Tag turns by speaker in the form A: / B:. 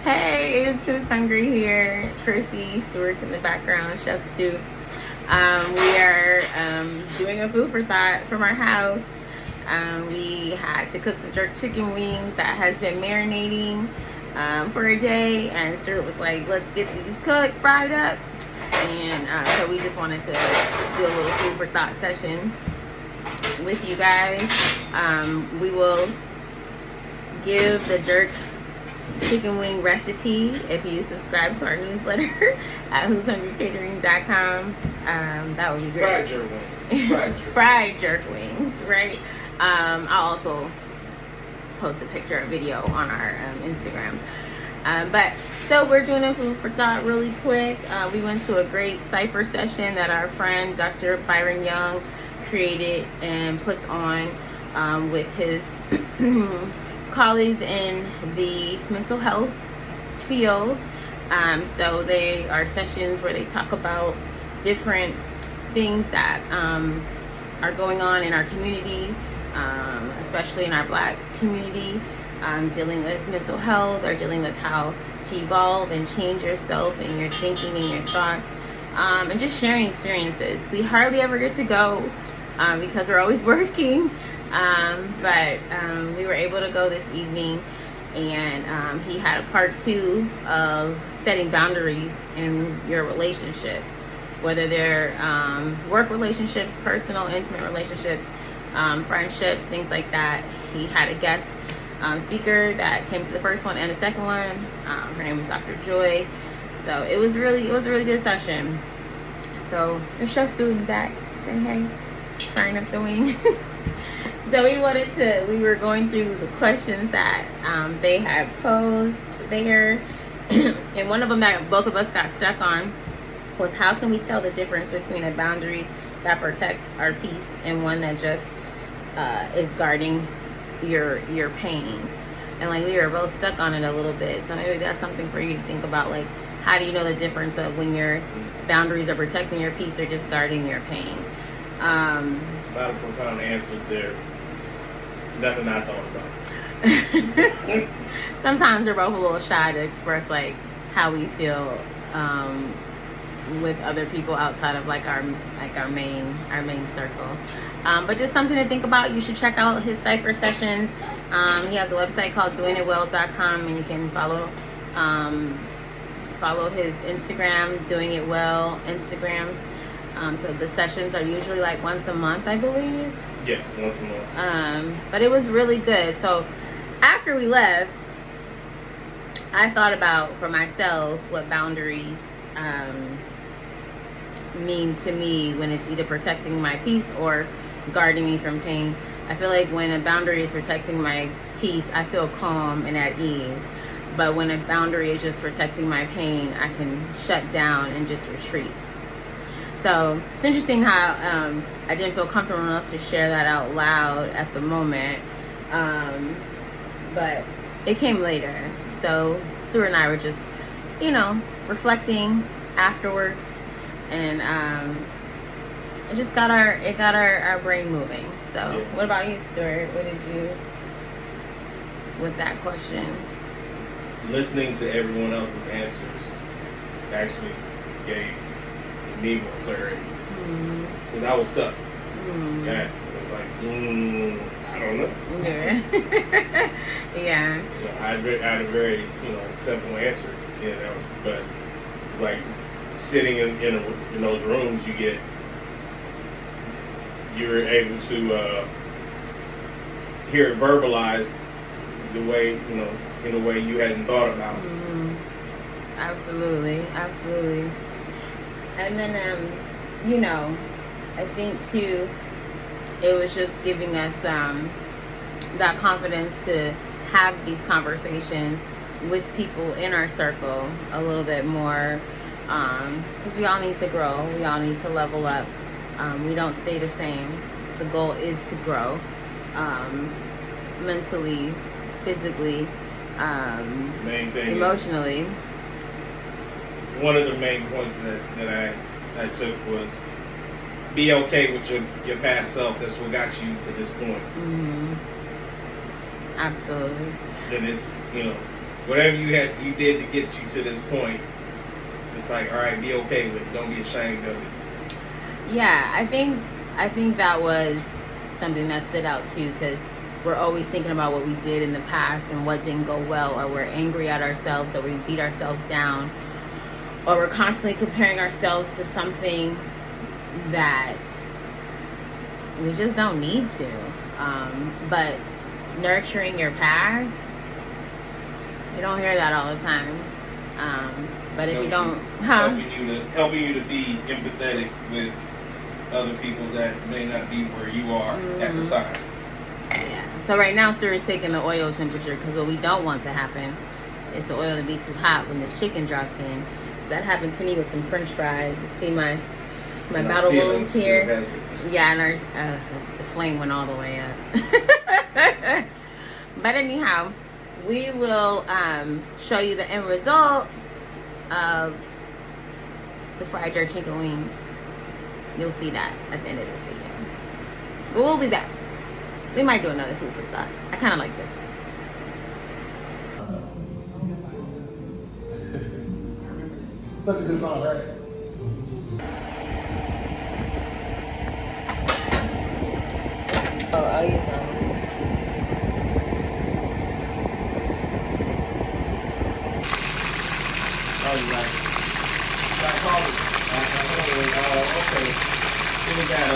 A: Hey, it's Who's Hungry here. Chrissy, Stewart's in the background, Chef Stu. We are doing a food for thought from our house. We had to cook some jerk chicken wings that has been marinating for a day, and Stuart was like, let's get these cooked, fried up. And so we just wanted to do a little food for thought session with you guys. We will give the jerk chicken wing recipe if you subscribe to our newsletter at who'shungrycatering.com. That would be great.
B: Fried jerk wings.
A: Fried jerk wings, right? I'll also post a picture or video on our Instagram. But so we're doing a food for thought really quick. We went to a great cipher session that our friend Dr. Byron Young created and puts on with his colleagues in the mental health field. So they are sessions where they talk about different things that are going on in our community, especially in our Black community, dealing with mental health or dealing with how to evolve and change yourself and your thinking and your thoughts, and just sharing experiences. We hardly ever get to go because we're always working. But we were able to go this evening, and he had a part 2 of setting boundaries in your relationships, whether they're work relationships, personal, intimate relationships, friendships, things like that. He had a guest speaker that came to the first one and the second one. Her name was Dr. Joy. So it was a really good session. So the chef's doing back, saying hey, frying up the wings. So we were going through the questions that they had posed there. And one of them that both of us got stuck on was, how can we tell the difference between a boundary that protects our peace and one that just is guarding your pain? And like, we were both stuck on it a little bit. So maybe that's something for you to think about. Like, how do you know the difference of when your boundaries are protecting your peace or just guarding your pain?
B: A lot of profound answers there. Nothing I thought about.
A: Sometimes we're both a little shy to express like how we feel with other people outside of like our main circle. But just something to think about. You should check out his cipher sessions. He has a website called doingitwell.com, and you can follow his Instagram, Doing It Well Instagram. So the sessions are usually like once a month, I believe.
B: Yeah, once a month.
A: But it was really good. So after we left, I thought about for myself what boundaries mean to me when it's either protecting my peace or guarding me from pain. I feel like when a boundary is protecting my peace, I feel calm and at ease. But when a boundary is just protecting my pain, I can shut down and just retreat. So it's interesting how I didn't feel comfortable enough to share that out loud at the moment, but it came later. So Stuart and I were just, reflecting afterwards, and it just got our brain moving. So yeah. What about you, Stuart? What did you with that question?
B: Listening to everyone else's answers actually gave me more clarity, because I was stuck. Yeah, I don't know.
A: Yeah. Yeah.
B: I had a very simple answer, but it's like sitting in those rooms, you're able to hear it verbalized the way in a way you hadn't thought about it.
A: Absolutely. And then, I think too, it was just giving us that confidence to have these conversations with people in our circle a little bit more, because we all need to grow. We all need to level up. We don't stay the same. The goal is to grow mentally, physically,
B: Main thing
A: emotionally.
B: One of the main points that I took was, be okay with your past self. That's what got you to this point.
A: Absolutely.
B: And it's, whatever you did to get you to this point, it's like, all right, be okay with it. Don't be ashamed of it.
A: Yeah, I think that was something that stood out too, because we're always thinking about what we did in the past and what didn't go well, or we're angry at ourselves, or we beat ourselves down, or we're constantly comparing ourselves to something that we just don't need to. But nurturing your past, you don't hear that all the time. But if you don't,
B: helping you to be empathetic with other people that may not be where you are at the time.
A: Yeah. So right now, Sir is taking the oil temperature, because what we don't want to happen is the oil to be too hot when this chicken drops in. So that happened to me with some French fries. You see my battle wounds here. Yeah, and the flame went all the way up. But anyhow, we will show you the end result of the fried jerk chicken wings. You'll see that at the end of this video. But we'll be back. We might do another food for thought. I kind of like this.
C: Such a good song, right?
A: Oh, I'll use that one.
B: Oh, you like it? I called it. Okay. It was that